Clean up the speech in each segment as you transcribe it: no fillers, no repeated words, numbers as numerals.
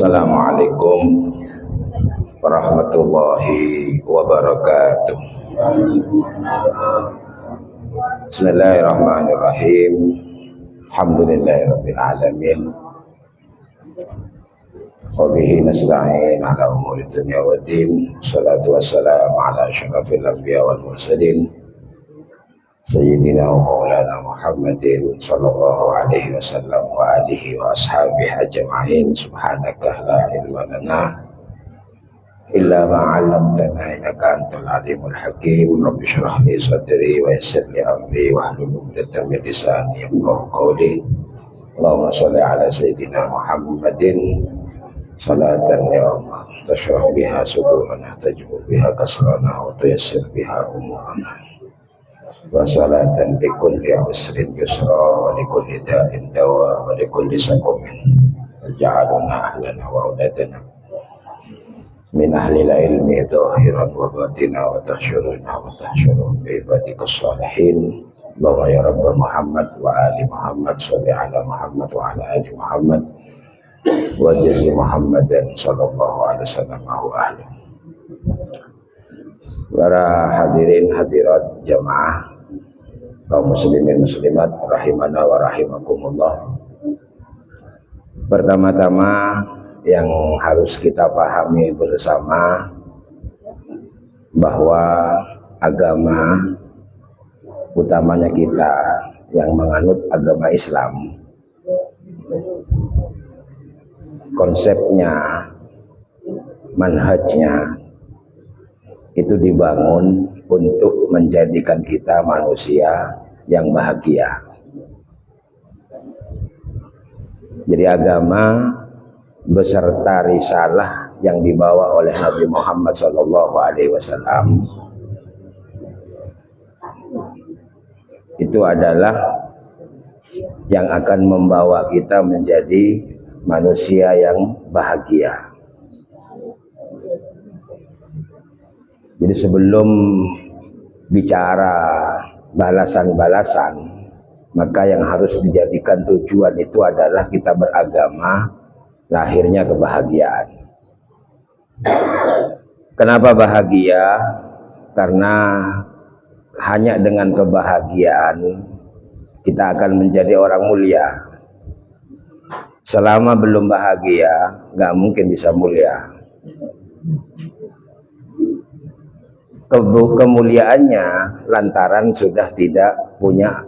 Assalamualaikum warahmatullahi wabarakatuh. Bismillahirrahmanirrahim. Alhamdulillahirabbil alamin. Wa bihi nasta'in ala umuri dunya waddin. Shalatu wassalamu ala asyrafil anbiya wal mursalin. Sayyidina wa maulana Muhammadin sallallahu alaihi wasallam wa alihi wa ashabihi ajma'in. Subhanaka la ilma lana illa ma 'allamtana innaka antal alimul hakim. Rabbi shrah li sadri wa yassir li amri wahlul 'uqdatam min lisani yafqahu qawli. Allahumma shalli ala sayyidina Muhammadin salatan ya Allah tashrah biha sudurana tajbu biha kasrana wa tuyassir biha umurana wa salatan likulli usrin yusra wa likulli da'in dawa wa likulli sakumin ja'aluna ahlana wa auladana min ahli ilmi zahiran wa batina wa tahsyuruna bi ibadika salihin. Allahumma ya Rabb Muhammad wa ali Muhammad salli ala Muhammad wa ala ali Muhammad wa jazi Muhammadan sallallahu alaihi wasallam ahli. Para hadirin hadirat jamaah kaum muslimin muslimat rahimana wa rahimakumullah. Pertama-tama yang harus kita pahami bersama bahwa agama utamanya kita yang menganut agama Islam, konsepnya, manhajnya itu dibangun untuk menjadikan kita manusia yang bahagia. Jadi agama beserta risalah yang dibawa oleh Nabi Muhammad SAW itu adalah yang akan membawa kita menjadi manusia yang bahagia. Jadi sebelum bicara balasan-balasan, maka yang harus dijadikan tujuan itu adalah kita beragama, lahirnya kebahagiaan. Kenapa bahagia? Karena hanya dengan kebahagiaan kita akan menjadi orang mulia. Selama belum bahagia, nggak mungkin bisa mulia. Kemuliaannya lantaran sudah tidak punya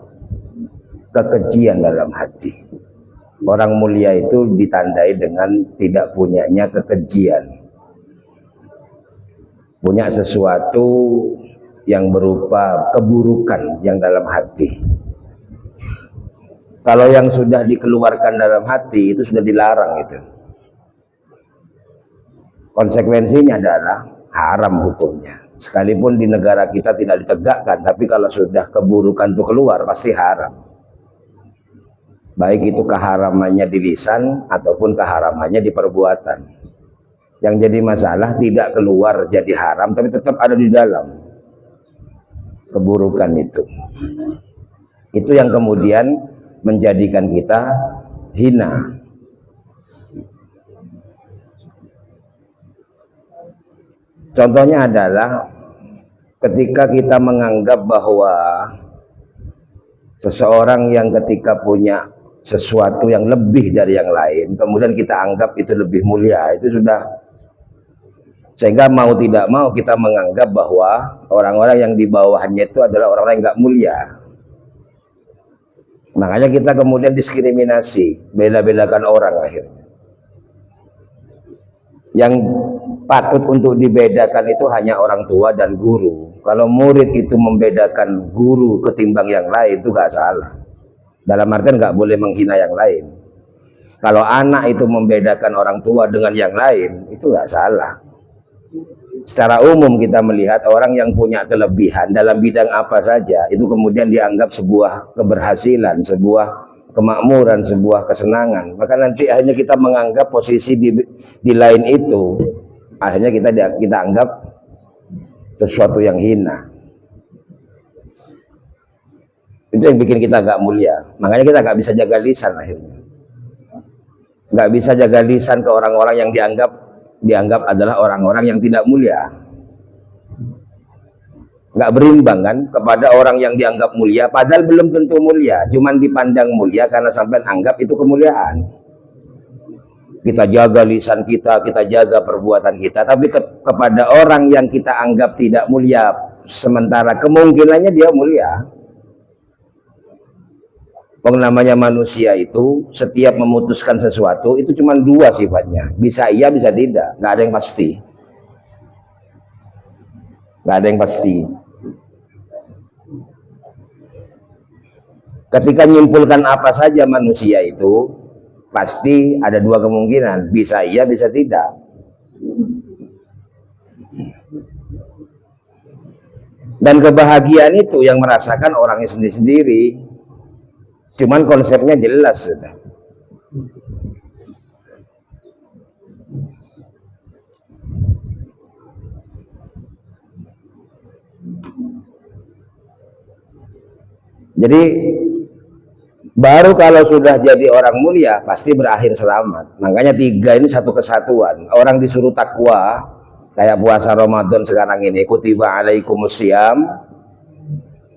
kekejian dalam hati. Orang mulia itu ditandai dengan tidak punyanya kekejian, punya sesuatu yang berupa keburukan yang dalam hati. Kalau yang sudah dikeluarkan dalam hati itu sudah dilarang itu. Konsekuensinya adalah haram hukumnya. Sekalipun di negara kita tidak ditegakkan, tapi kalau sudah keburukan itu keluar pasti haram. Baik itu keharamannya di lisan ataupun keharamannya di perbuatan. Yang jadi masalah tidak keluar jadi haram, tapi tetap ada di dalam keburukan itu. Itu yang kemudian menjadikan kita hina. Contohnya adalah ketika kita menganggap bahwa seseorang yang ketika punya sesuatu yang lebih dari yang lain, kemudian kita anggap itu lebih mulia, itu sudah, sehingga mau tidak mau kita menganggap bahwa orang-orang yang di bawahnya itu adalah orang-orang yang nggak mulia. Makanya kita kemudian diskriminasi, bela-belakan orang akhirnya. Yang patut untuk dibedakan itu hanya orang tua dan guru. Kalau murid itu membedakan guru ketimbang yang lain itu gak salah. Dalam artian gak boleh menghina yang lain. Kalau anak itu membedakan orang tua dengan yang lain itu gak salah. Secara umum kita melihat orang yang punya kelebihan dalam bidang apa saja itu kemudian dianggap sebuah keberhasilan, sebuah kemakmuran, sebuah kesenangan. Maka nanti akhirnya kita menganggap posisi di lain itu, akhirnya kita anggap sesuatu yang hina. Itu yang bikin kita gak mulia. Makanya kita gak bisa jaga lisan akhirnya. nggak bisa jaga lisan ke orang-orang yang dianggap adalah orang-orang yang tidak mulia. Nggak berimbang kan kepada orang yang dianggap mulia, padahal belum tentu mulia, cuman dipandang mulia karena sampai anggap itu kemuliaan. Kita jaga lisan kita jaga perbuatan kita, tapi kepada orang yang kita anggap tidak mulia, sementara kemungkinannya dia mulia. Namanya manusia itu setiap memutuskan sesuatu itu cuma dua sifatnya, bisa iya bisa tidak, nggak ada yang pasti, nggak ada yang pasti. Ketika menyimpulkan apa saja manusia itu pasti ada dua kemungkinan, bisa iya bisa tidak. Dan kebahagiaan itu yang merasakan orangnya sendiri-sendiri. Cuman konsepnya jelas sudah. Jadi baru kalau sudah jadi orang mulia pasti berakhir selamat. Makanya tiga ini satu kesatuan. Orang disuruh takwa kayak puasa Ramadan sekarang ini, kutiba alaikumusiyam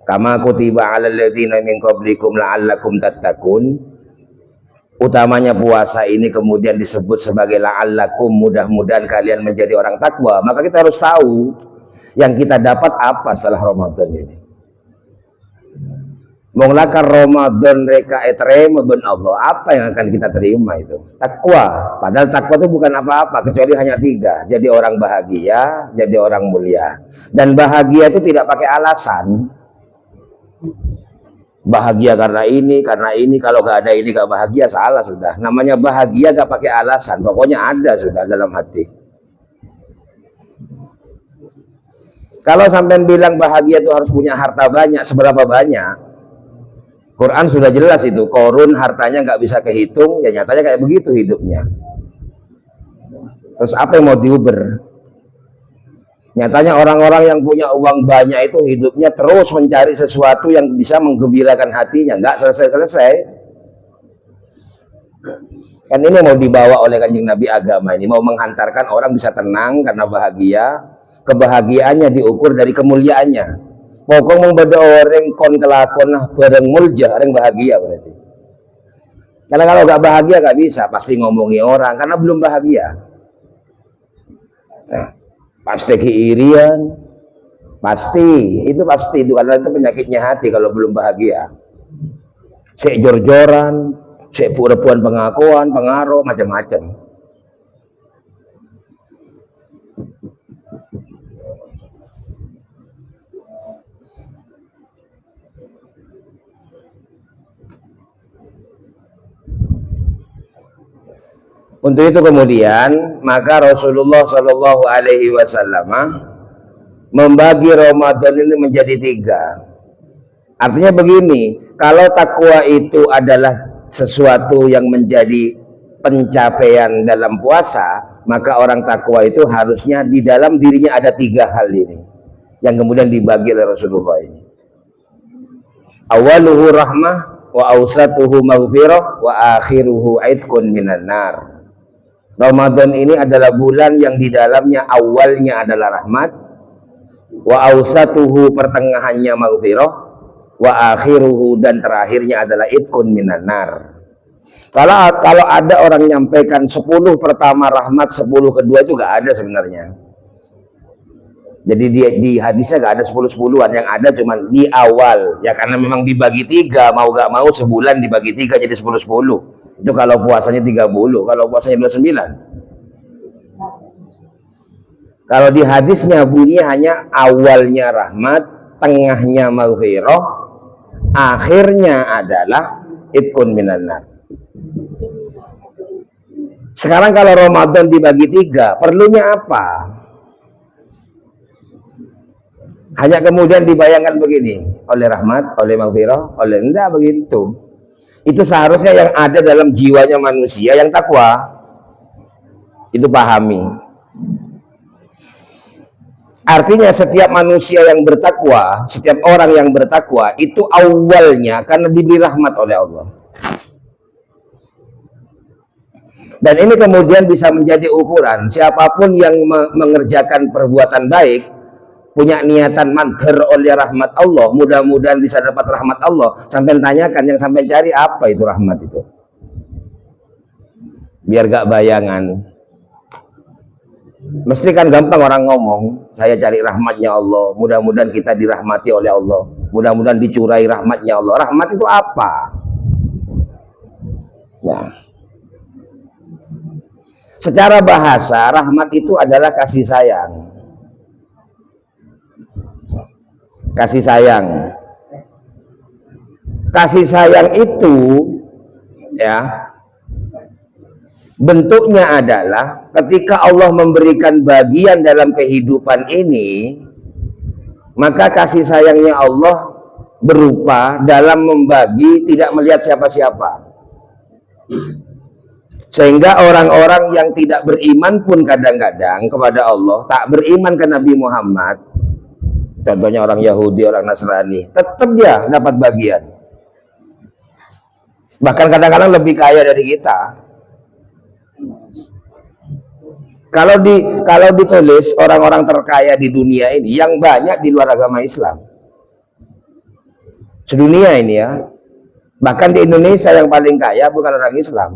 kama kutiba alal ladzina min qablikum la'allakum tattaqun. Utamanya puasa ini kemudian disebut sebagai la'allakum, mudah-mudahan kalian menjadi orang takwa. Maka kita harus tahu yang kita dapat apa setelah Ramadan ini. Mengelakar Ramadan reka etrema ben Allah, apa yang akan kita terima itu? Takwa. Padahal takwa itu bukan apa-apa kecuali hanya tiga. Jadi orang bahagia, jadi orang mulia. Dan bahagia itu tidak pakai alasan. Bahagia karena ini, kalau gak ada ini gak bahagia, salah sudah. Namanya bahagia gak pakai alasan, pokoknya ada sudah dalam hati. Kalau sampai bilang bahagia itu harus punya harta banyak, seberapa banyak? Quran sudah jelas itu, Korun hartanya nggak bisa kehitung, ya nyatanya kayak begitu hidupnya. Terus apa yang mau diuber? Nyatanya orang-orang yang punya uang banyak itu hidupnya terus mencari sesuatu yang bisa menggembirakan hatinya, nggak selesai-selesai. Kan ini mau dibawa oleh Kanjeng Nabi agama ini, mau menghantarkan orang bisa tenang karena bahagia, kebahagiaannya diukur dari kemuliaannya. Pokok membeda orang kon kelakon bareng mulja, orang bahagia berarti. Karena kalau nggak bahagia nggak bisa, pasti ngomongi orang karena belum bahagia. Nah, pasti keirian, pasti itu karena itu penyakitnya hati kalau belum bahagia. Sek jor-joran, sek pura-puan pengakuan, pengaruh macam-macam. Untuk itu kemudian maka Rasulullah Shallallahu Alaihi Wasallam membagi Ramadan ini menjadi tiga. Artinya begini, kalau takwa itu adalah sesuatu yang menjadi pencapaian dalam puasa, maka orang takwa itu harusnya di dalam dirinya ada tiga hal ini yang kemudian dibagi oleh Rasulullah ini. Awaluhu rahmah, wa awsatuhu maghfirah, wa akhiruhu aitqun minan nar. Ramadan ini adalah bulan yang di dalamnya awalnya adalah rahmat, wa awsatuhu pertengahannya maghfirah, wa akhiruhu dan terakhirnya adalah itqun minan nar. Kalau ada orang menyampaikan 10 pertama rahmat, 10 kedua itu gak ada sebenarnya. Jadi di hadisnya gak ada 10-10an, yang ada cuma di awal. Ya karena memang dibagi tiga, mau gak mau sebulan dibagi tiga jadi 10-10. Itu kalau puasanya 30, kalau puasanya 29. Kalau di hadisnya bunyi hanya awalnya rahmat, tengahnya maghfirah, akhirnya adalah itqun minan nar. Sekarang kalau Ramadan dibagi tiga, perlunya apa? Hanya kemudian dibayangkan begini, oleh rahmat, oleh maghfirah, oleh enggak begitu. Itu seharusnya yang ada dalam jiwanya manusia yang takwa. Itu pahami. Artinya setiap manusia yang bertakwa, setiap orang yang bertakwa itu awalnya karena diberi rahmat oleh Allah. Dan ini kemudian bisa menjadi ukuran siapapun yang mengerjakan perbuatan baik, punya niatan manter oleh rahmat Allah, mudah-mudahan bisa dapat rahmat Allah. Sampai tanyakan, yang sampai cari apa itu rahmat itu? Biar gak bayangan. Mesti kan gampang orang ngomong, saya cari rahmatnya Allah, mudah-mudahan kita dirahmati oleh Allah, mudah-mudahan dicurai rahmatnya Allah. Rahmat itu apa? Nah, secara bahasa, rahmat itu adalah kasih sayang. Kasih sayang. Kasih sayang itu, ya, bentuknya adalah ketika Allah memberikan bagian dalam kehidupan ini, maka kasih sayangnya Allah berupa dalam membagi, tidak melihat siapa-siapa. Sehingga orang-orang yang tidak beriman pun kadang-kadang kepada Allah, tak beriman ke Nabi Muhammad, contohnya orang Yahudi, orang Nasrani, tetap dia dapat bagian. Bahkan kadang-kadang lebih kaya dari kita. Kalau ditulis orang-orang terkaya di dunia ini, yang banyak di luar agama Islam. Sedunia ini ya. Bahkan di Indonesia yang paling kaya bukan orang Islam.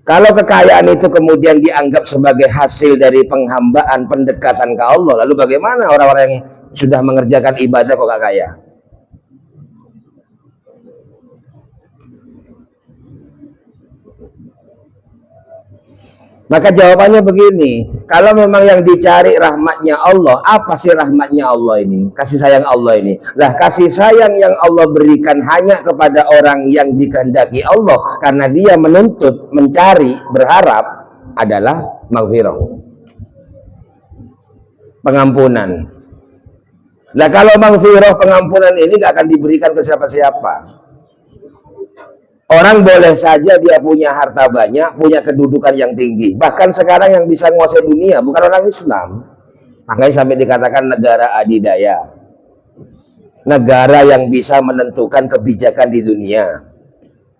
Kalau kekayaan itu kemudian dianggap sebagai hasil dari penghambaan, pendekatan ke Allah, lalu bagaimana orang-orang yang sudah mengerjakan ibadah kok gak kaya? Maka jawabannya begini, kalau memang yang dicari rahmatnya Allah, apa sih rahmatnya Allah ini? Kasih sayang Allah ini. Lah, kasih sayang yang Allah berikan hanya kepada orang yang dikehendaki Allah, karena dia menuntut, mencari, berharap adalah maghfirah, pengampunan. Lah, kalau maghfirah, pengampunan ini gak akan diberikan ke siapa-siapa. Orang boleh saja dia punya harta banyak, punya kedudukan yang tinggi. Bahkan sekarang yang bisa menguasai dunia bukan orang Islam. Makanya sampai dikatakan negara adidaya. Negara yang bisa menentukan kebijakan di dunia.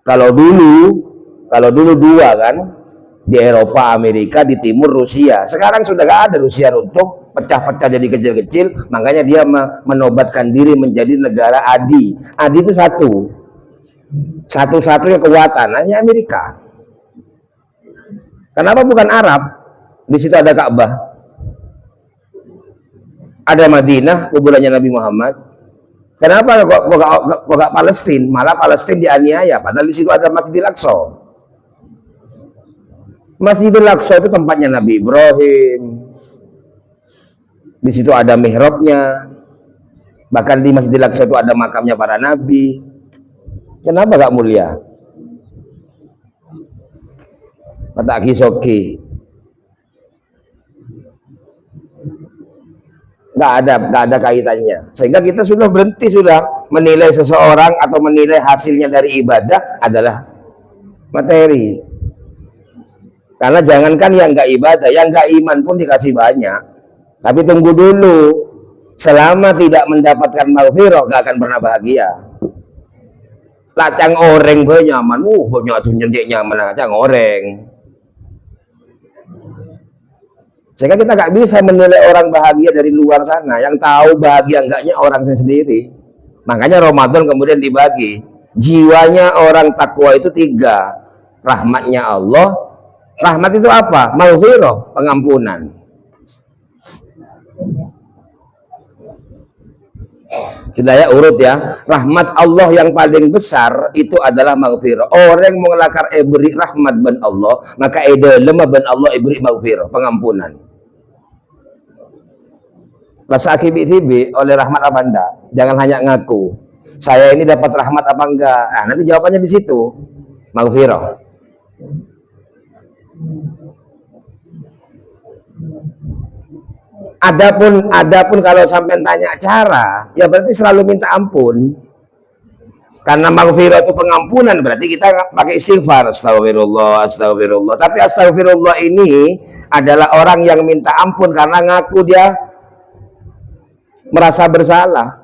Kalau dulu dua kan, di Eropa, Amerika, di timur Rusia. Sekarang sudah gak ada, Rusia runtuh, pecah-pecah jadi kecil-kecil. Makanya dia menobatkan diri menjadi negara adi. Adi itu satu-satunya kekuatan hanya Amerika. Kenapa bukan Arab? Di situ ada Ka'bah, ada Madinah, kuburannya Nabi Muhammad. Kenapa kok Palestina? Malah Palestina dianiaya, padahal di situ ada Masjidil Aqsa. Masjidil Aqsa itu tempatnya Nabi Ibrahim. Di situ ada mihrabnya. Bahkan di Masjidil Aqsa itu ada makamnya para nabi. Kenapa gak mulia? Kata Kisoki, gak ada kaitannya. Sehingga kita sudah berhenti menilai seseorang atau menilai hasilnya dari ibadah adalah materi. Karena jangankan yang gak ibadah, yang gak iman pun dikasih banyak. Tapi tunggu dulu, selama tidak mendapatkan maghfirah gak akan pernah bahagia. Lacang oreng gue nyaman, banyak tuh nyendek nyaman lacang oreng. Sehingga kita gak bisa menilai orang bahagia dari luar sana. Yang tahu bahagia enggaknya orang sendiri. Makanya Ramadan kemudian dibagi. Jiwanya orang takwa itu 3. Rahmatnya Allah. Rahmat itu apa? Maghfirah, pengampunan. Sudah ya, urut ya. Rahmat Allah yang paling besar itu adalah maghfirah. Orang mengelakar beri rahmat ban Allah, maka lemah ban Allah beri maghfirah, pengampunan. Rasa akibat oleh rahmat apa enggak? Jangan hanya ngaku. Saya ini dapat rahmat apa enggak? Nanti jawabannya di situ. Maghfirah. Adapun kalau sampai tanya cara, ya berarti selalu minta ampun. Karena maghfirah itu pengampunan, berarti kita pakai istighfar, astagfirullah, astagfirullah. Tapi astagfirullah ini adalah orang yang minta ampun karena ngaku dia merasa bersalah.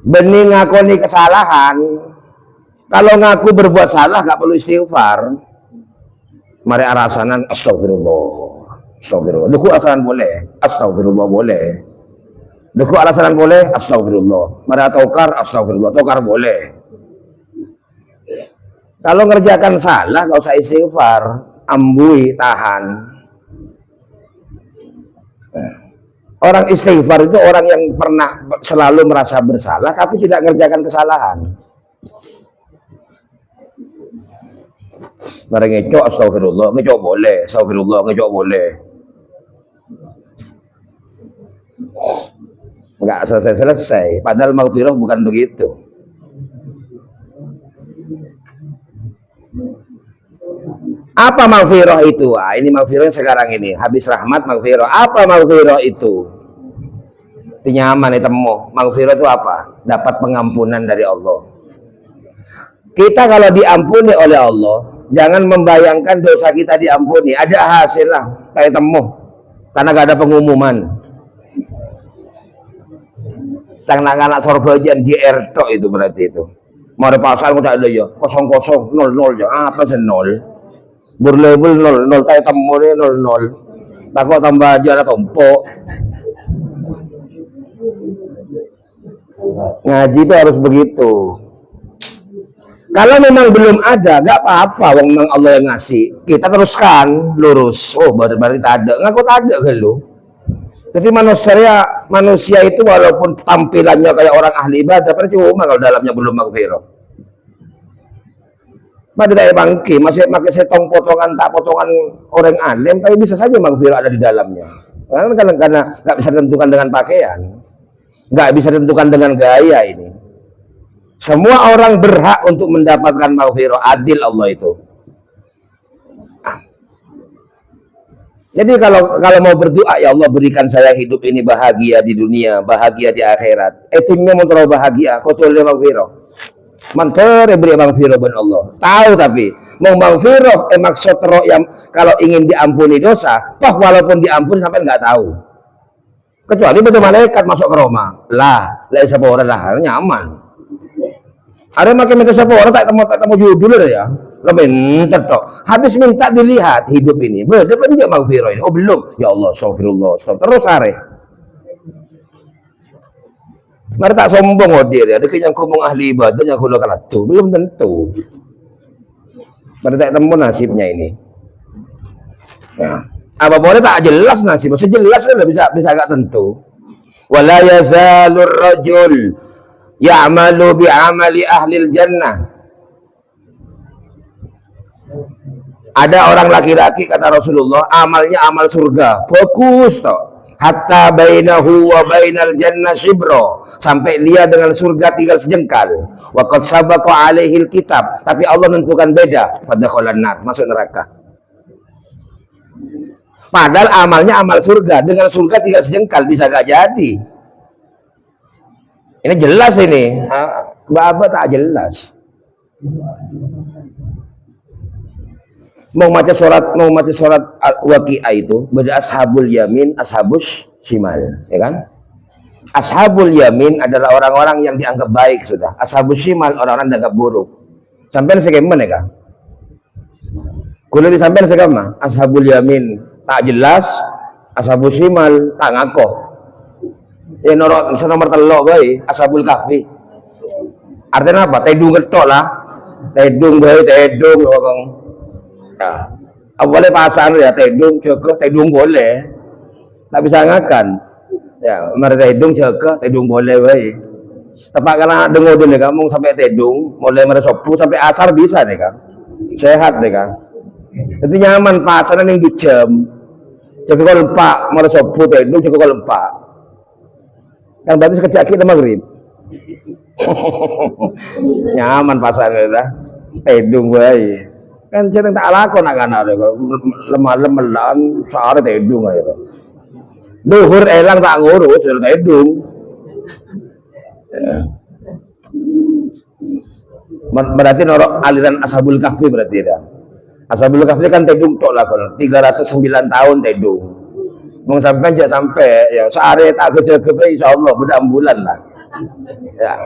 Bening ngakoni kesalahan, Kalau ngaku berbuat salah gak perlu istighfar. Mari arasanan astagfirullah. Astagfirullah. Duku alasanan boleh. Astagfirullah boleh. Duku alasanan boleh. Astagfirullah. Mari tokar astagfirullah. Tokar boleh. Kalau ngerjakan salah gak usah istighfar. Ambui, tahan. Orang istighfar itu orang yang pernah selalu merasa bersalah tapi tidak ngerjakan kesalahan. Mari ngecok astagfirullah, ngecok boleh, astagfirullah, ngecok boleh. Enggak selesai-selesai, padahal maghfirah bukan begitu. Apa maghfirah itu? Ah, ini maghfirah sekarang ini, habis rahmat maghfirah. Apa maghfirah itu? Itu nyaman temu. Maghfirah itu apa? Dapat pengampunan dari Allah. Kita kalau diampuni oleh Allah, jangan membayangkan dosa kita diampuni. Ada hasil lah, kayak temu. Karena gak ada pengumuman. Anak-anak sorbajan di RTO itu berarti itu. Mau ada pasal aku tak ada ya. 00 00 ya. Apa sih 0? Berlabel 00 kayak temu ni 00. Takut tambah aja tompok. Ngaji itu harus begitu. Kalau memang belum ada, gak apa-apa. Wong memang Allah yang ngasih. Kita teruskan lurus. Oh, berarti tak ada. Ngaku tak ada ke lu? Jadi manusia itu walaupun tampilannya kayak orang ahli ibadah, percuma kalau dalamnya belum maghfirah. Pada kayak bangki, masih pakai setong potongan tak potongan orang alim, tapi bisa saja maghfirah ada di dalamnya. Karena nggak bisa ditentukan dengan pakaian, nggak bisa ditentukan dengan gaya ini. Semua orang berhak untuk mendapatkan maghfirah, adil Allah itu. Jadi kalau mau berdoa, ya Allah berikan saya hidup ini bahagia di dunia, bahagia di akhirat. Itunya mau terlalu bahagia, kau tulis maghfirah. Mantar beri maghfirah ben Allah. Tahu tapi mau maghfirah maksud terok yang kalau ingin diampuni dosa, toh walaupun diampuni sampai nggak tahu. Kecuali betul malaikat masuk ke rumah. Lah siapa orang lah nyaman. Ada makin minta siapa orang tak temu judul ya. Lebih tok. Habis minta dilihat hidup ini. Dapat enggak maghfirah ini? Oh belum. Ya Allah, astagfirullah. Terus are. Mari tak sombong dia. Ada yang ngomong ahli ibadah yang kulo kalatu. Belum tentu. Mari tak temu nasibnya ini. Ya. Apa boleh tak jelas nasib? Sejelas sudah bisa agak tentu. Wala yazalur rajul ya'malu bi'amali ahlil jannah. Ada orang laki-laki kata Rasulullah amalnya amal surga bagus toh hatta bainahu wa bainal jannah shibro, sampai dia dengan surga tinggal sejengkal. Wa qad sabaqa alaihil kitab, tapi Allah menentukan beda pada kholan nar, masuk neraka. Padahal amalnya amal surga, dengan surga tinggal sejengkal bisa gak jadi. Ini jelas ini. Mbak tak jelas. Mau baca surat Waqi'ah itu beda ashabul yamin, ashabus shimal, ya kan? Ashabul yamin adalah orang-orang yang dianggap baik sudah. Ashabus shimal orang-orang dianggap buruk. Sampai sekemen ya kan? Kulo disampean segama. Ashabul yamin tak jelas, ashabus shimal tak ngakoh. Ya nomor 3 bae, ashabul kahfi. Artinya apa? Tedung getok lah. Tedung bae, tedung wong. Nah, boleh pasang ya tedung cekeh tedung boleh, tak bisa ngakan ya mari tedung cekeh tedung boleh wae. Tepat karena dengo dene kamu sampai tedung mulai meresopu sampai asar bisa nih kan, sehat nih kan. Itu nyaman pasaran yang jam cekeh kalau lempak meresopu tedung cekeh kalau lempak yang berarti sekejap kita maghrib. Nyaman pasaran lah tedung wae. Kan jeneng tak lakon nak kana lemah-lemah lan sare tedung ae. Duhur elang tak ngurus tedung. Berarti norok aliran Ashabul Kahfi berarti ya. Ashabul Kahfi kan tedung tok lakon 309 tahun tedung. Mung sampai aja sampai ya sare tak gede-gede insyaallah beda bulan lah. Ya.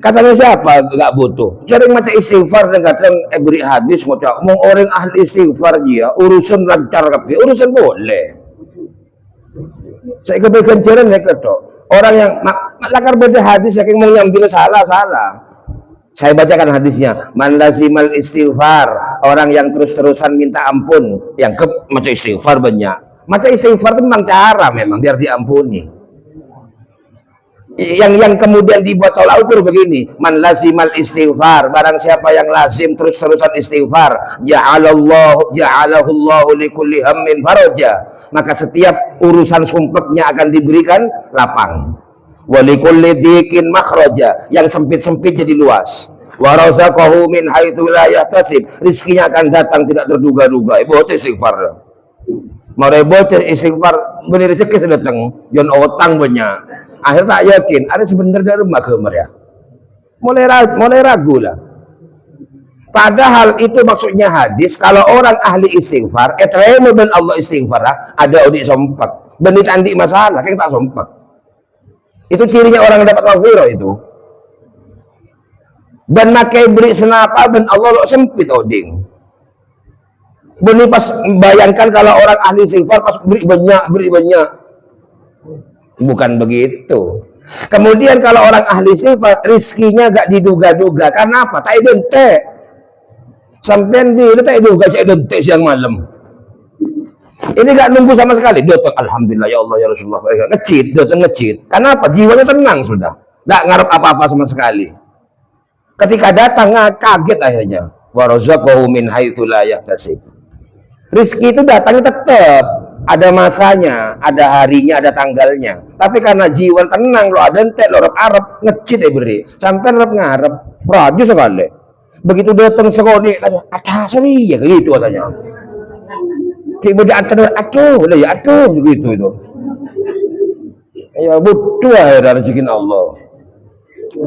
Katanya siapa gak butuh? Sering macam istighfar dan kadang beri hadis ngocok. Mau orang ahli istighfar dia urusan lancar kabeh, urusan boleh. Saya kebaikan jalan ya ketok. Orang yang lakar beda hadis yang mau ngambil salah. Saya bacakan hadisnya. Man lazimal istighfar, orang yang terus-terusan minta ampun, yang macam istighfar banyak. Macam istighfar itu memang cara memang biar diampuni. Yang kemudian dibuat tolak ukur begini, man lazimal istighfar, barang siapa yang lazim terus-terusan istighfar, ja'alahullahu likulli hammin faraja, maka setiap urusan sumpeknya akan diberikan lapang. Wa likulli dhiqin makhraja, yang sempit-sempit jadi luas. Wa razaqahu min haitsu la yahtasib, rezekinya akan datang tidak terduga-duga. Ibu istighfar. Mau rebot istighfar, bener rezeki sudah datang, jon otang banyak. Akhirnya tak yakin, ada sebenarnya dari rumah ke ya. Mulai ragu lah. Padahal itu maksudnya hadis, kalau orang ahli istighfar, etremu ben Allah istighfar, ada audit sompak. Benit andi masalah, kan tak sompak. Itu cirinya orang yang dapat maghfirah itu. Ben makai beri senapa, ben Allah lo sempit oding. Beni pas bayangkan kalau orang ahli istighfar pas beri banyak. Bukan begitu. Kemudian kalau orang ahli istighfar, rizkinya gak diduga-duga. Karena apa? Tak idente. Sampai di itu tak diduga cek idente siang malam. Ini gak nunggu sama sekali. Datang, alhamdulillah ya Allah ya Rasulullah. Datang ngecit. Karena apa? Jiwanya tenang sudah. Gak ngarep apa-apa sama sekali. Ketika datang kaget akhirnya. Wa razaqahu min haitsu la yahtasib. Rizki itu datangnya tetap. Ada masanya, ada harinya, ada tanggalnya. Tapi karena jiwa tenang, lo ada entek, lo Arab ngecit beri. Sampai Arab ngarep, raju sekali. Begitu datang sekali, ada seri ya gitu katanya. Kayak beda atuh, gitu itu. Ya butuh ya rezekin Allah.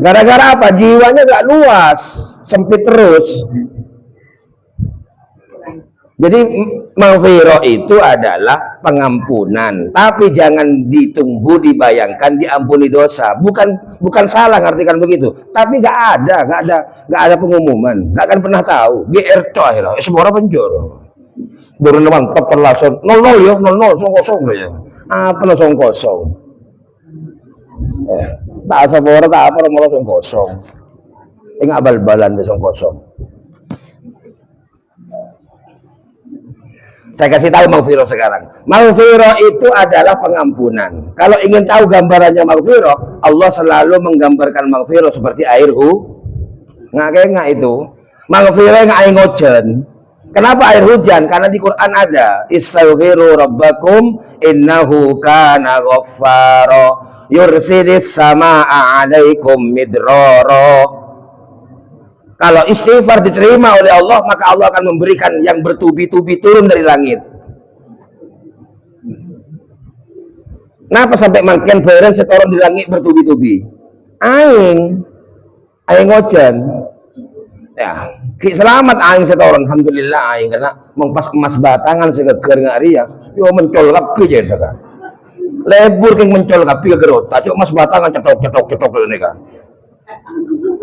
Gara-gara apa? Jiwanya gak luas, sempit terus. Jadi maghfirah itu adalah pengampunan, tapi jangan ditunggu dibayangkan diampuni dosa. Bukan salah ngartikan begitu, tapi gak ada pengumuman, gak akan pernah tahu. GR to akhirnya, semua orang penjara. Baru memang perlason 00 ya, 00 kosong ya. Apa langsung kosong? Tak sabora tak apa langsung kosong. Ingat bal-balan langsung kosong. Saya kasih tahu maghfirah sekarang. Maghfirah itu adalah pengampunan. Kalau ingin tahu gambarannya maghfirah, Allah selalu menggambarkan maghfirah seperti air nggak itu. Maghfirah nggak air hujan. Kenapa air hujan? Karena di Quran ada istaghfiru rabbakum innahu kana ghaffara yursilis samaa'a 'alaikum midrara. Kalau istighfar diterima oleh Allah, maka Allah akan memberikan yang bertubi-tubi turun dari langit. Kenapa sampai makin beren setoran di langit bertubi-tubi? Aing ngojan. Ya, selamat aing setoran, alhamdulillah aing karena pas emas batangan segeger ngari ya, yo mencol kapi je kan. Lebur keng mencol kapi ke gerota, cuk emas batangan cetok ini kan.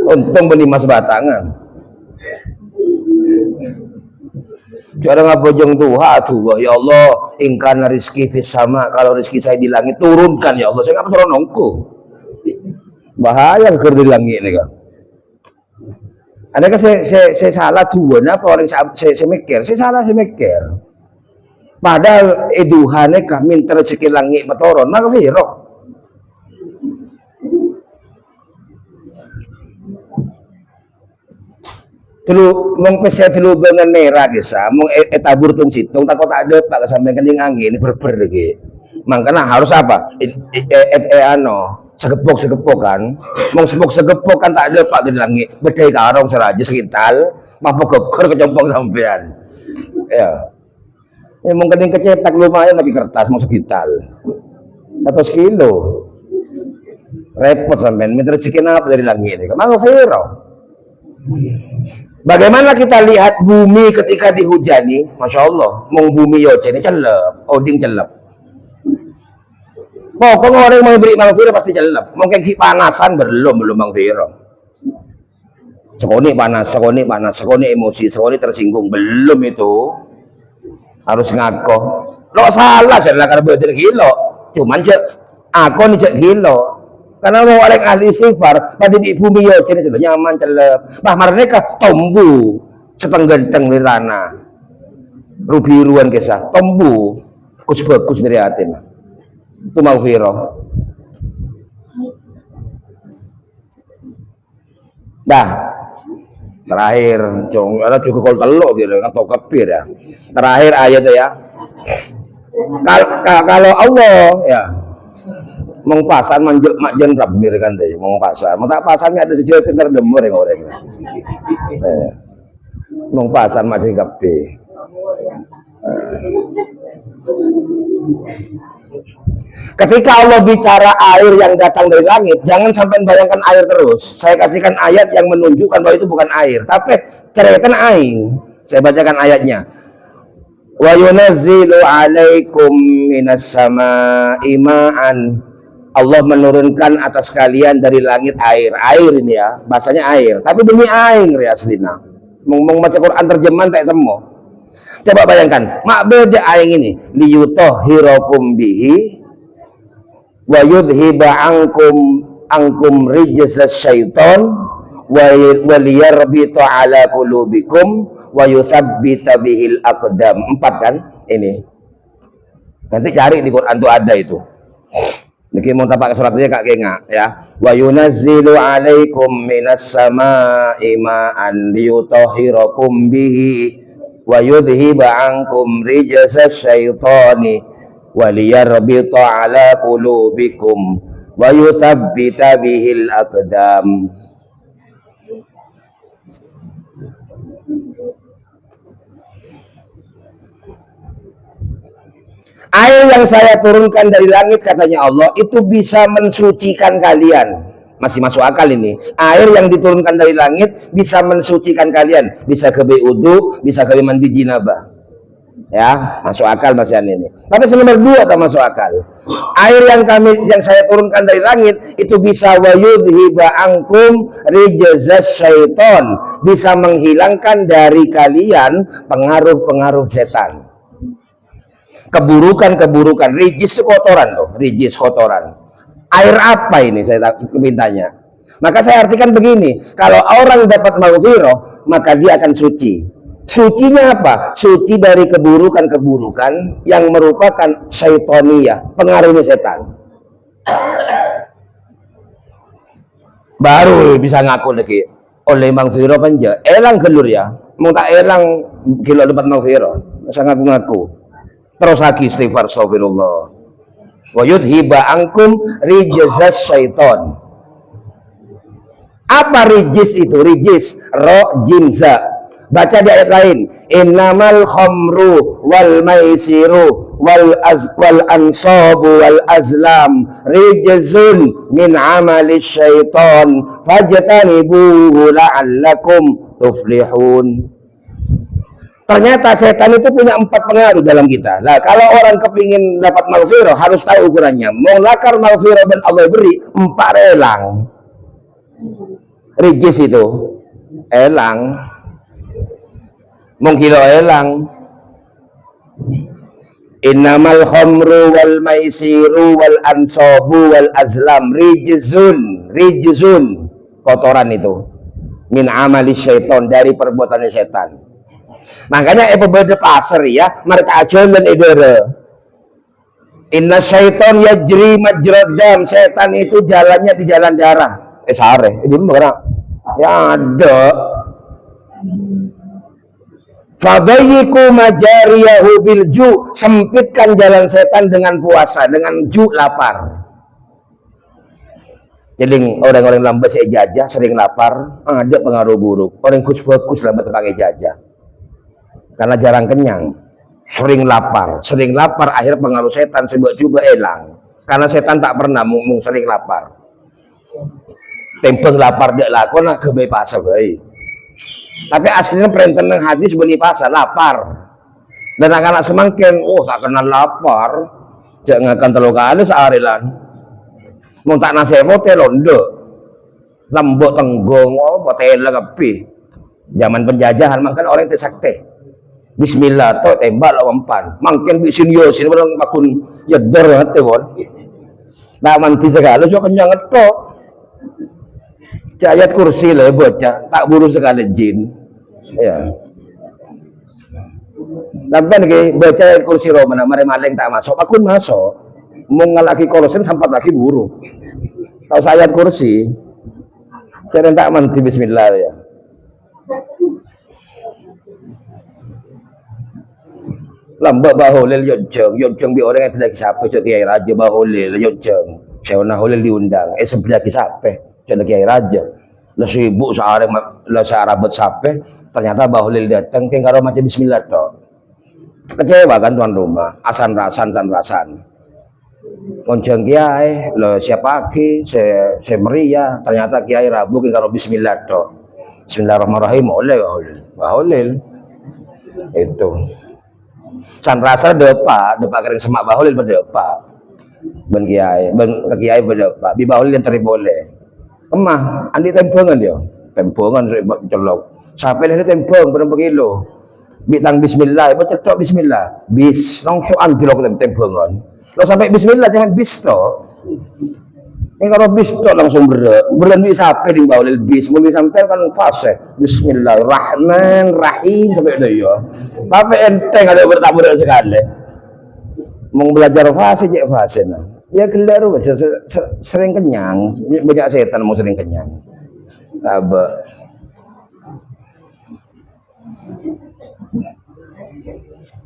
Untung beli mas batangan. Cara ngabojong tuh, ya Allah, ingkana rizki fis sama. Kalau rizki saya di langit turunkan ya Allah. Saya nggak perlu nongku. Bahaya kerja di langit ini kan. Adakah saya salah tuh? Apa orang saya mikir? Saya mikir. Padahal eduhane kami rezeki langit matoron, maka hero. Telu mong pesa telu dengan merah gesa mong etabur tung situng takut ada pak kesampaian kening angin ini berber lagi makanya harus apa segepok kan mong segepok kan tak ada pak di langit bedai karong seraja sekital mampu geger kecompong sampean ya mong kening kecetak lumayan lagi kertas mau sekital atau sekilo repot sampean minta rezeki apa dari langit ini mau hero. Bagaimana kita lihat bumi ketika dihujani, masya Allah, mau bumi yo ini celep, oding celep. Pokoknya orang yang mau beri maghfirah pasti jelek. Mungkin panasan belum maghfirah. Sekoni panas, sekoni emosi, sekoni tersinggung, belum itu. Harus ngaku. Lo salah jelas karena betul gilo. Cuman aku nih cek gilo. Karena mau orang ahli istighfar, pada di bumi ya jenis itu nyaman celep. Bah mereka tombu setengah-teng di tanah. Rubiruan kisah, tombu bagus dari hati. Itu maghfirah. Dah. Terakhir, ada juga kalau telok gitu kan tau kepir ya. Terakhir ayat ya. Kalau Allah ya mengpasan manjuk makjen rabir kan deh, mengpasan. Mata pasannya ada sejauh pintar demur yang orang. Mengpasan makjen kape. Ketika Allah bicara air yang datang dari langit, jangan sampai bayangkan air terus. Saya kasihkan ayat yang menunjukkan bahwa itu bukan air, tapi ceritakan aing. Saya bacakan ayatnya. Wa yunazzilu 'alaikum minas samaa'i ma'an. Allah menurunkan atas kalian dari langit air. Air ini ya, bahasanya air. Tapi demi air ya aslina. Membaca Quran terjemahan tak temu. Coba bayangkan, mak beda air ini liyutahhirakum bihi wa yudhiba ankum rijzas syaiton wa liyarbita ala qulubikum wa yuthabbita bihil aqdam. 4 kan ini. Nanti cari di Quran tuh ada itu. Niki mau tapak suratnya Kak Genga ya. Wa yunazzilu 'alaikum minas samaa'i ma'an liyutahhirakum bihi wa yudhiba ankum rijzas syaitani waliyarbita ala qulubikum wa yuthabbita bihil aqdam. Air yang saya turunkan dari langit katanya Allah itu bisa mensucikan kalian. Masih masuk akal ini. Air yang diturunkan dari langit bisa mensucikan kalian, bisa kebe wudu, bisa kebe mandi jinabah. Ya, masuk akal masihan ini. Tapi nomor 2 tak masuk akal. Air yang saya turunkan dari langit itu bisa wayudhiba angkum rijzas syaiton, bisa menghilangkan dari kalian pengaruh-pengaruh setan. Keburukan, rijis itu kotoran loh, rijis kotoran. Air apa ini saya mintanya? Maka saya artikan begini, kalau orang dapat maghfirah, maka dia akan suci. Sucinya apa? Suci dari keburukan-keburukan yang merupakan syaitoniyah, pengaruhnya setan. Baru bisa ngaku lagi oleh maghfirah panja. Elang gelur ya, mau tak elang gila dapat maghfirah, masa ngaku-ngaku. Terus lagi istighfar, astagfirullah. Wa yudhiba ankum rijzas syaiton. Apa rijis itu? Rijis ro jimza. Baca di ayat lain, innamal khamru wal maisiru wal ansabu wal azlam rijzun min amali syaiton fajtanibuhu la'allakum tuflihun. Ternyata setan itu punya 4 pengaruh dalam kita. Nah, kalau orang kepingin dapat maghfirah harus tahu ukurannya. Mau lakar maghfirah dan Allah beri 4 elang. Rijis itu elang. Mau kilo elang. Innamal khamru wal maisiru wal ansabu wal azlam rijzun kotoran itu min amali syaiton, dari perbuatan setan. Makanya beda pasar ya, mereka ajalan edere. Inna syaiton yajri majrad dam, setan itu jalannya di jalan darah. Sare, itu mana? Ya ada. Fabayyiku majariyahu bilju, sempitkan jalan setan dengan puasa, dengan lapar. Jadi orang-orang lambat saya jajah, sering lapar, ada pengaruh buruk. Orang kus-kus lambat pakai jajah. Karena jarang kenyang, sering lapar, akhir pengaruh setan sebab coba elang. Karena setan tak pernah ngomong sering lapar. Tempeng lapar dia lakon lah kebebasan baik. Tapi aslinya perintah nang hadis beli pasar lapar. Dan anak-anak semangkin, oh tak kenal lapar. Jangan akan terlalu kali searilan. Mau tak nasewo telondo. Lembok tenggong apa tela kepi. Zaman penjajahan makan orang itu sakte. Bismillah to tembak lawan pan. Mangken bisin yo sin barang makun yedder hate won. Nah manti segala so kenyang tok. Ayat kursi lah bocah, tak buru sekali jin. Ya. Sampai nih baca ayat kursi Romana, mari maling tak masuk, aku masuk. Mau ngalaki kolosen sampai lagi buru. Tahu ayat kursi, jangan tak manti Bismillah ya. Lambat bahulil yojeng bi orang yang bilang siapa cak kiai raja bahulil yojeng. Saya nak hulil diundang, sebelah siapa? Jadi kiai raja lah sibuk searang lah searabet sape ternyata bahulil datang ke karo macam bismillah toh kecewa kan tuan rumah asan rasan konceng kiai lo siapa ki saya meriah ternyata kiai rabu ke karo bismillah toh bismillahirrahmanirrahim oleh bahulil itu san rasa depa kering semak bahulil berdepa ben kiai berdepa bi bahulil yang terima boleh emah, andi tempongan dia, tempongan celok. Sampai ini tempong berapa kilo? Bitang Bismillah, baca tok Bismillah, bis, langsung anjlok tempongan. Lo sampai Bismillah jangan bis to. Ini kalau bis to langsung berlan bis sampai di bawah bis, mungkin sampai kan fase Bismillahirrahmanirrahim sampai ada ya. Tapi enteng ada bertabur sekali. Mau belajar fase je fase nah. Ya gelar sering kenyang, banyak setan mau sering kenyang. Apa?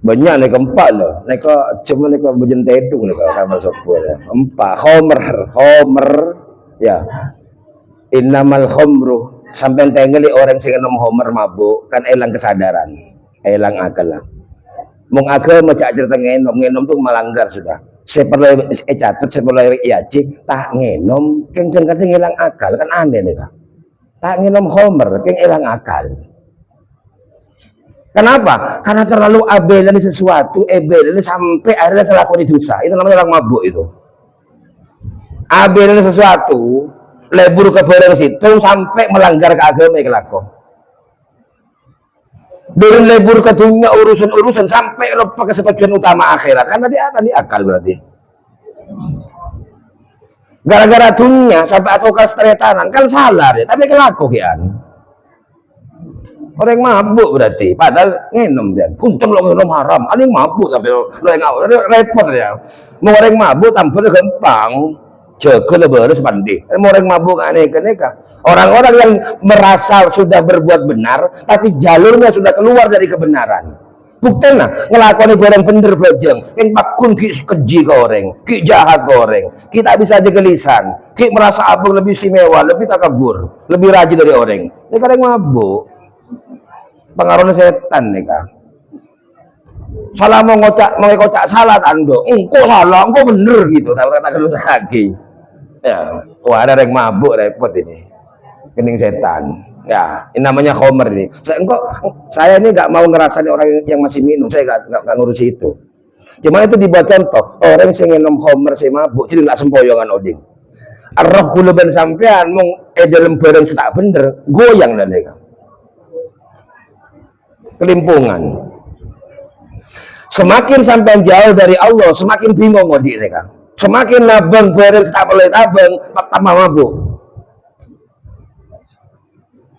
Banyak nih keempat loh, nih cuma nih bujen tedung nih kan masuk boleh. Empat, homer, ya. Innamal khomru sampai tengeli orang sing nom homer mabuk kan elang kesadaran, elang akal lah. Mung agama cak cerita ngenom tuh melanggar sudah. Saya perlu catat, saya perlu iaci, tak ngenom, kenceng kadang hilang akal kan aneh nih kan. Tak ngenom homer, keng hilang akal. Kenapa? Karena terlalu abelani sesuatu, abelani sampai akhirnya kelakuan dosa. Itu namanya orang mabuk itu. Abelani sesuatu, lebur ke barang situ sampai melanggar ke agama kelakuan. Dari lebur ke dunia urusan sampai lupa kesetujuan utama akhirat kan tadi akal berarti gara-gara dunia sampai atau keseretanan kan salah ya tapi kelakuan orang mabuk berarti padahal ngenom dia untung lo ngenom haram ini mabuk tapi lo yang repot ya mau orang mabuk tanpa gampang jago lebar sepandi mau orang mabuk aneh-aneh orang-orang yang merasa sudah berbuat benar tapi jalurnya sudah keluar dari kebenaran buktinya ngelakuin barang bener bajang yang pakun ki keji ke orang ki jahat ke orang kita bisa aja gelisan ki merasa abang lebih istimewa lebih takabur lebih rajin dari orang ini kadang mabuk pengaruhnya setan nih kak salah mau ngocak salah ando engkau salah engkau bener gitu kata lu lagi ya wah ada yang mabuk repot ini kening setan ya ini namanya khomer ini saya ini nggak mau ngerasain orang yang masih minum saya nggak ngurusi itu cuma itu dibuat contoh orang yang minum khomer saya mabuk jadi nggak sempoyongan oding arroh kuluban sampean mung dalam barang setak bener goyang dan mereka kelimpungan semakin sampean jauh dari Allah semakin bingung odik mereka semakin nabang barang setak boleh tabang tambah mabuk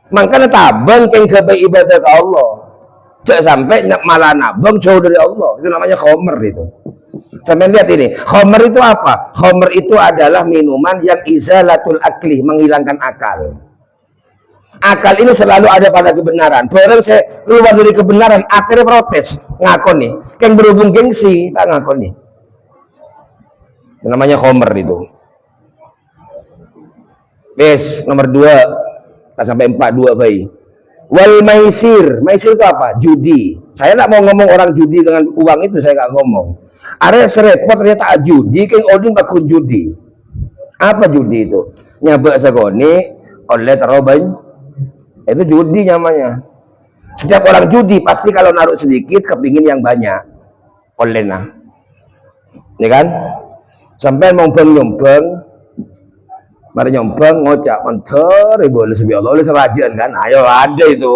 makanya tabang yang kebaik ibadah ke Allah jangan sampai malah nabang jauh dari Allah itu namanya khomer itu sampai lihat ini khomer itu apa? Khomer itu adalah minuman yang izalatul akli menghilangkan akal ini selalu ada pada kebenaran barang saya keluar dari kebenaran akhirnya protes ngakoni yang berhubung gengsi tak ngakoni itu namanya khomer itu yes nomor 2 sampai 42 bayi. Wal maisir itu apa? Judi. Saya nak mau ngomong orang judi dengan uang itu saya nggak ngomong. Ada serepot ternyata judi, keng odin bakun judi. Apa judi itu? Nyabak segoni oleh tarobain. Itu judi namanya. Setiap orang judi pasti kalau naruh sedikit kepingin yang banyak. Oleh nah. Ya kan? Sampai nyumbang, mari nyumbang ngocak mentor, boleh sebi Allah, oleh serajian kan? Ayo ada itu,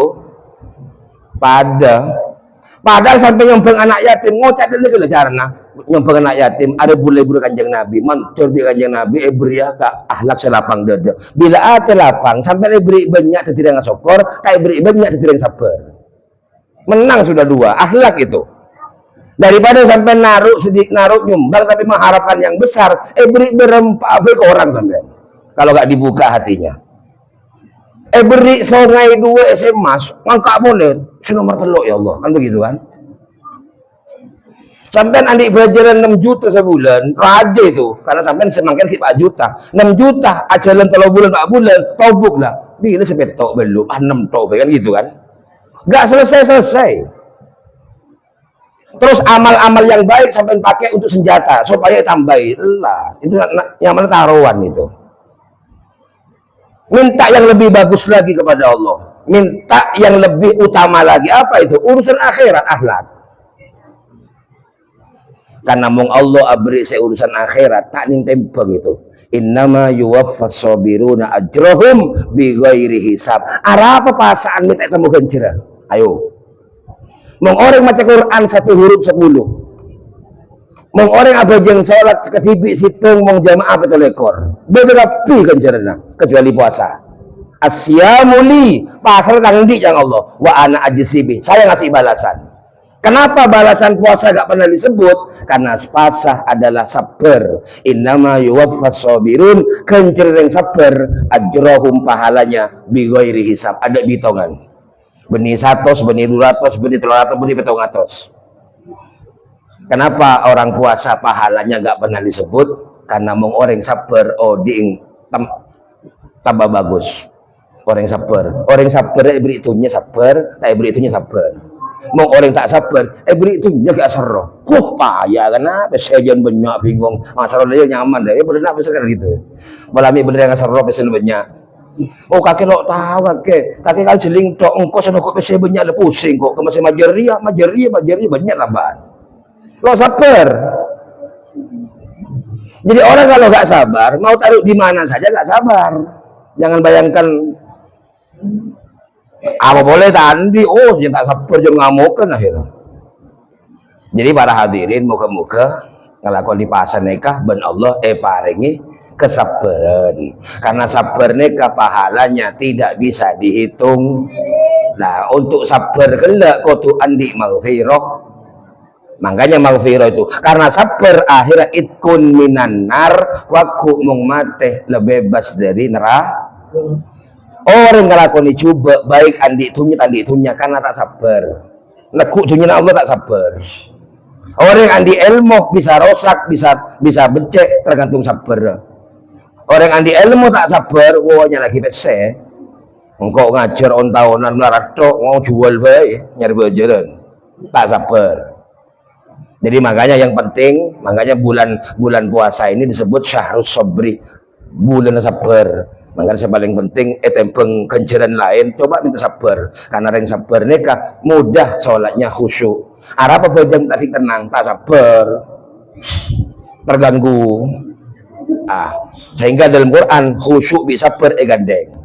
padahal sampai nyumbang anak yatim ngocak dulu kalau caranya nyumbang anak yatim ada bule-bule kanjeng Nabi, mentor di kanjeng Nabi, beriah ke ahlak selapang dada. Bila ada lapang sampai beri banyak tidak yang sokor, kayak beri banyak tidak yang sabar. Menang sudah dua, akhlak itu. Daripada sampai naruh sedikit naruh nyumbang tapi mengharapkan yang besar, beri berempat ke orang sampai. Kalau nggak dibuka hatinya. Beri songai dua emas, ngangkat boleh, nomor teluk ya Allah, kan begitu kan? Sampai adik belajaran 6 juta sebulan, raja itu, karena sampai semakin 4 juta, 6 juta, ajaran 3 bulan, 4 bulan, tobuk lah. Bila sepetok belum, 6 tok, kan gitu kan? Nggak selesai. Terus amal-amal yang baik sampai pakai untuk senjata supaya tambahin lah, itu yang mana taruhan itu. Minta yang lebih bagus lagi kepada Allah, minta yang lebih utama lagi, apa itu? Urusan akhirat, akhlak. Karena mong Allah abri urusan akhirat tak nintembang itu. Innama yuwaffas sabiruna ajrahum bighairi hisab. Apa pasaan minta kamu genjera? Ayo. Mong orang maca Quran 1 huruf 10. Mong orang abajeng salat seketipi situng mong jamaah betul ekor. Beda pi genjerna kecuali puasa. Asyamuli pasal tangdi yang Allah wa ana ajsibi. Saya ngasih balasan. Kenapa balasan puasa gak pernah disebut? Karena puasa adalah sabar. Innama yuwaffas sabirun, kencer yang sabar, ajrahum pahalanya bighairi hisab, ada hitungan. Benih 100, benih 200, benih 300, benih 700. Kenapa orang puasa pahalanya gak pernah disebut? Karena mong orang sabar, tambah bagus. Orang sabar beri itunya sabar, tak beri itunya sabar. Mau orang tak sabar, beri itu jaga asroh. Payah kenapa? Sejan banyak bingung. Asroh dia nyaman deh. Bener nak besar gitu. Balami bener yang asroh pesen banyak. Oh kakek lo tahu kakek kalau jeling tok engkau sana kok pesen banyak le pusing kok. Masih majeria banyak lambat. Lo sabar. Jadi orang kalau nggak sabar, mau taruh di mana saja nggak sabar. Jangan bayangkan apa boleh tadi, yang tak sabar jangan ngamukan akhirnya. Jadi para hadirin muka-muka ngelakon di pasar nikah ben Allah paringi kesabaran. Karena sabar nikah pahalanya tidak bisa dihitung. Nah, untuk sabar kelak kudu andi maghfirah. Makanya maghfirah itu karena sabar akhirnya itkun minan nar waku mung mate lebebas dari neraka. Orang ngelakoni coba baik andi itunya karena tak sabar. Nekuk dunia Allah tak sabar. Orang andi ilmu bisa rosak, bisa becek tergantung sabar. Orang andi ilmu tak sabar, wawanya lagi pese. Engkau ngajar on tahunan melarat tok, mau jual baik nyari bajaran. Tak sabar. Jadi makanya yang penting, makanya bulan puasa ini disebut syahrus sabri, bulan sabar. Makanya yang paling penting tempeng kenceran lain coba minta sabar karena yang sabar nikah mudah sholatnya khusyuk. Apa bajang tadi tenang tak sabar terganggu. Sehingga dalam Quran khusyuk bisa sabar gandeng.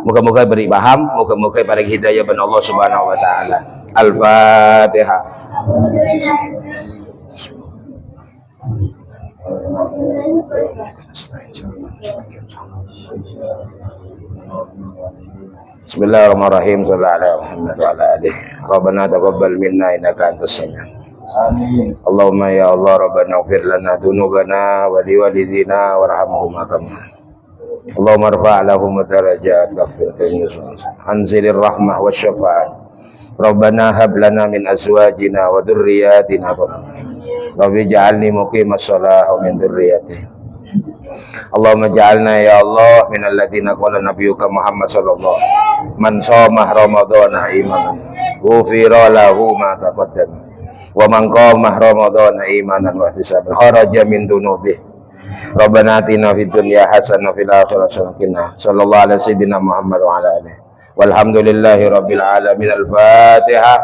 Moga-moga beri paham, moga-moga paling hidayah ben Allah Subhanahu wa taala. Al-Fatihah. Bismillahirrahmanirrahim. Sallallahu alaihi Muhammad wa ala alihi. Rabbana taqabbal minna innaka antas samiul. Amin. Allahumma ya Allah Rabbana ighfir lana dzunubana wa liwalidina warhamhuma kama. Allahumma irfa' lahum darajat waghfir lahum. Anzilir rahmah wasyafa'at. Rabbana hab lana min azwajina wa dhurriyyatina Rabbi ja'alni muqimas shalah wa min dhurriyyati. Allahumma ja'alna ya Allah minal ladzina qala nabiyyuka Muhammad sallallahu man shoma ramadhana imanan ghufira lahu ma taqaddama wa man qama ramadhana imanan wa ihtisaban kharaja min dunubihi. Rabbana atina fid dunya hasanah wa fil akhirati hasanah. Sallallahu alaihi sayyidina Muhammad wa ala alihi. Walhamdulillahi rabbil alamin. Al-Fatihah.